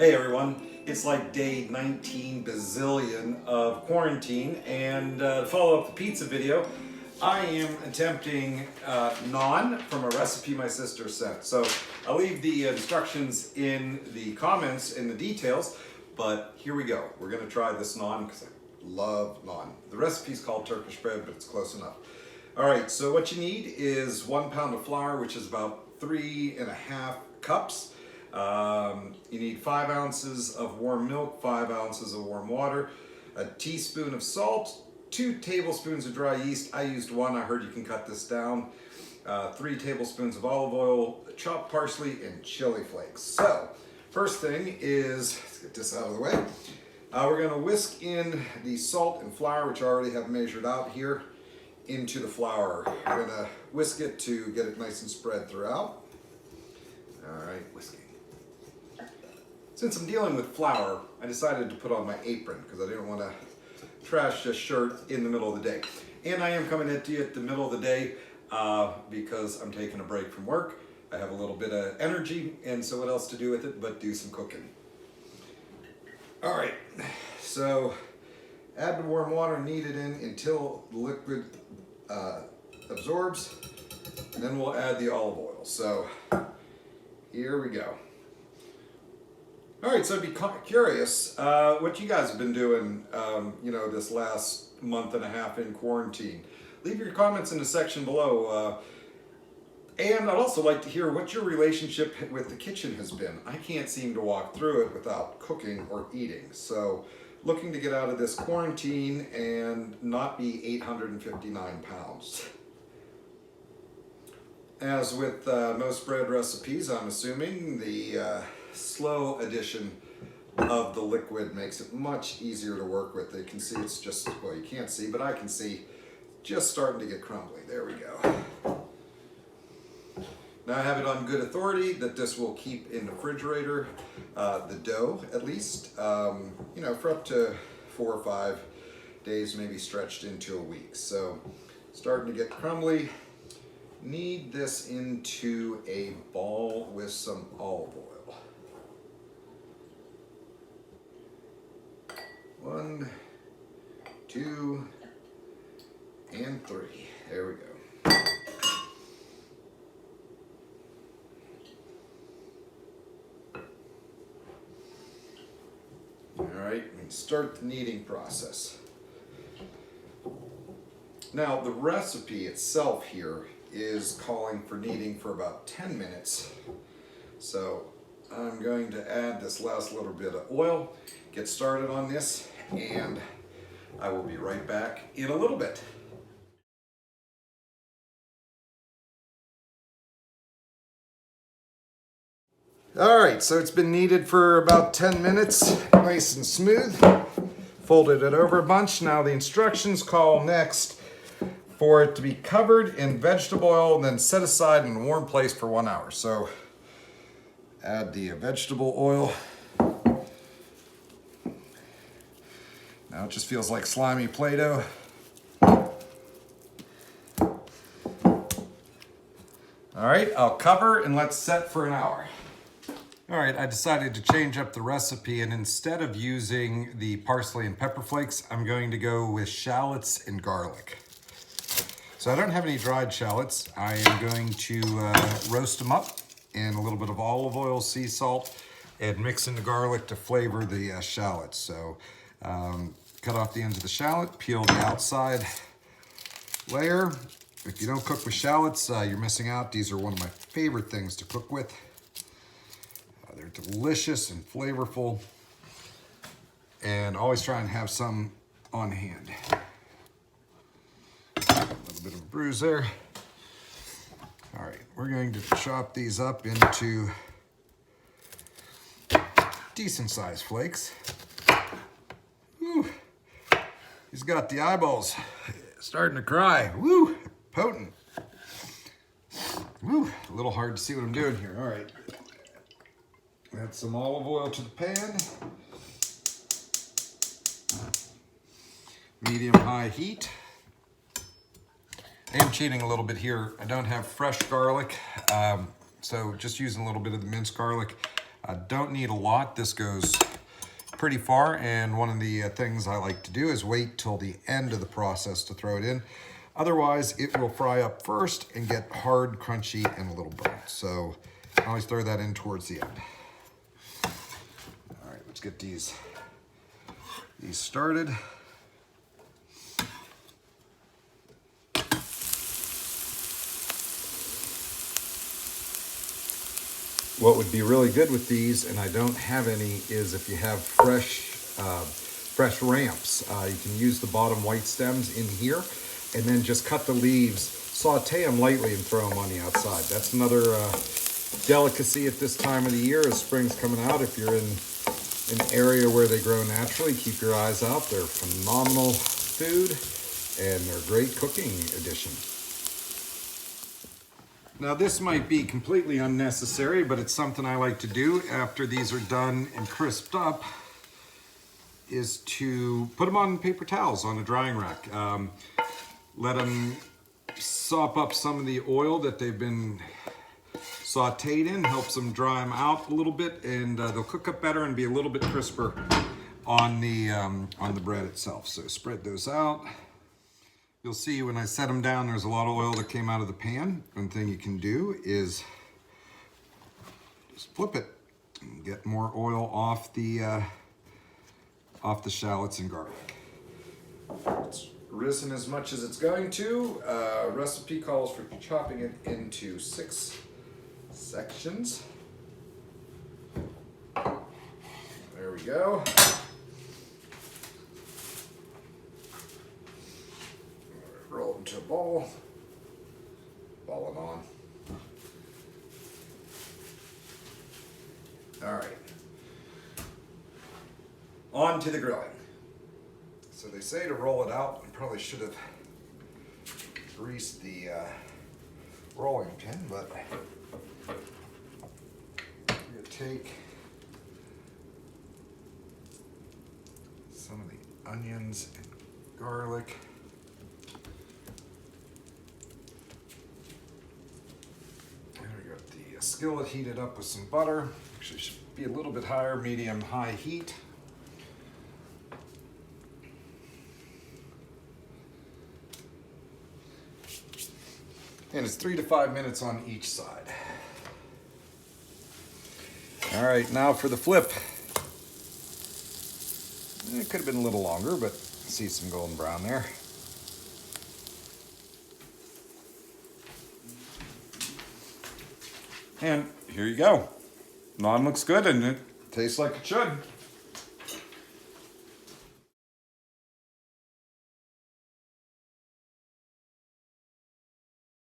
Hey everyone, it's like day 19 bazillion of quarantine, and to follow up the pizza video, I am attempting naan from a recipe my sister sent. So I'll leave the instructions in the comments in the details, but here we go. We're gonna try this naan because I love naan. The recipe's called Turkish bread, but it's close enough. All right, so what you need is 1 pound of flour, which is about 3.5 cups. You need 5 ounces of warm milk, 5 ounces of warm water, a teaspoon of salt, 2 tablespoons of dry yeast. I used 1, I heard you can cut this down. 3 tablespoons of olive oil, chopped parsley, and chili flakes. So, first thing is, let's get this out of the way. We're gonna whisk in the salt and flour, which I already have measured out here, into the flour. We're gonna whisk it to get it nice and spread throughout. All right, whisking. Since I'm dealing with flour, I decided to put on my apron because I didn't want to trash this shirt in the middle of the day. And I am coming at you at the middle of the day because I'm taking a break from work. I have a little bit of energy, and so what else to do with it but do some cooking. All right, so add the warm water, knead it in until the liquid absorbs, and then we'll add the olive oil. So here we go. All right, so I'd be curious what you guys have been doing, this last month and a half in quarantine. Leave your comments in the section below. And I'd also like to hear what your relationship with the kitchen has been. I can't seem to walk through it without cooking or eating. So looking to get out of this quarantine and not be 859 pounds. As with most bread recipes, I'm assuming the slow addition of the liquid makes it much easier to work with. You can see it's just, well, you can't see, but I can see just starting to get crumbly. There we go. Now I have it on good authority that this will keep in the refrigerator, the dough at least, for up to 4 or 5 days, maybe stretched into a week. So starting to get crumbly. Knead this into a ball with some olive oil. 1, 2, and 3. There we go. All right, and start the kneading process. Now, the recipe itself here is calling for kneading for about 10 minutes. So I'm going to add this last little bit of oil, get started on this, and I will be right back in a little bit. All right, so it's been kneaded for about 10 minutes, nice and smooth. Folded it over a bunch. Now the instructions call next for it to be covered in vegetable oil and then set aside in a warm place for 1 hour. So add the vegetable oil. Now it just feels like slimy Play-Doh. All right, I'll cover and let's set for an hour. All right, I decided to change up the recipe, and instead of using the parsley and pepper flakes, I'm going to go with shallots and garlic. So I don't have any dried shallots. I am going to roast them up in a little bit of olive oil, sea salt, and mix in the garlic to flavor the shallots. So cut off the ends of the shallot, peel the outside layer. If you don't cook with shallots, you're missing out. These are one of my favorite things to cook with. They're delicious and flavorful, and always try and have some on hand. A little bit of a bruise there. All right, we're going to chop these up into decent sized flakes. Woo. He's got the eyeballs starting to cry. Woo, potent. Woo, a little hard to see what I'm doing here. All right. Add some olive oil to the pan. Medium-high heat. I am cheating a little bit here. I don't have fresh garlic, so just using a little bit of the minced garlic. I don't need a lot. This goes pretty far, and one of the things I like to do is wait till the end of the process to throw it in. Otherwise, it will fry up first and get hard, crunchy, and a little burnt. So I always throw that in towards the end. All right, let's get these started. What would be really good with these, and I don't have any, is if you have fresh ramps. You can use the bottom white stems in here, and then just cut the leaves, saute them lightly, and throw them on the outside. That's another delicacy at this time of the year as spring's coming out. If you're in an area where they grow naturally, keep your eyes out. They're phenomenal food, and they're a great cooking addition. Now this might be completely unnecessary, but it's something I like to do after these are done and crisped up, is to put them on paper towels on a drying rack. Let them sop up some of the oil that they've been sauteed in, helps them dry them out a little bit, and they'll cook up better and be a little bit crisper on the bread itself. So spread those out. You'll see when I set them down, there's a lot of oil that came out of the pan. One thing you can do is just flip it and get more oil off the shallots and garlic. It's risen as much as it's going to. Recipe calls for chopping it into 6 sections. There we go. Roll it into a ball. Ball it on. All right. On to the grilling. So they say to roll it out. I probably should have greased the rolling pin, but you take some of the onions and garlic. Skillet heated up with some butter. Actually should be a little bit higher, medium high heat. And it's 3 to 5 minutes on each side. All right, now for the flip. It could have been a little longer, but I see some golden brown there. And here you go. Naan looks good and it tastes like it should.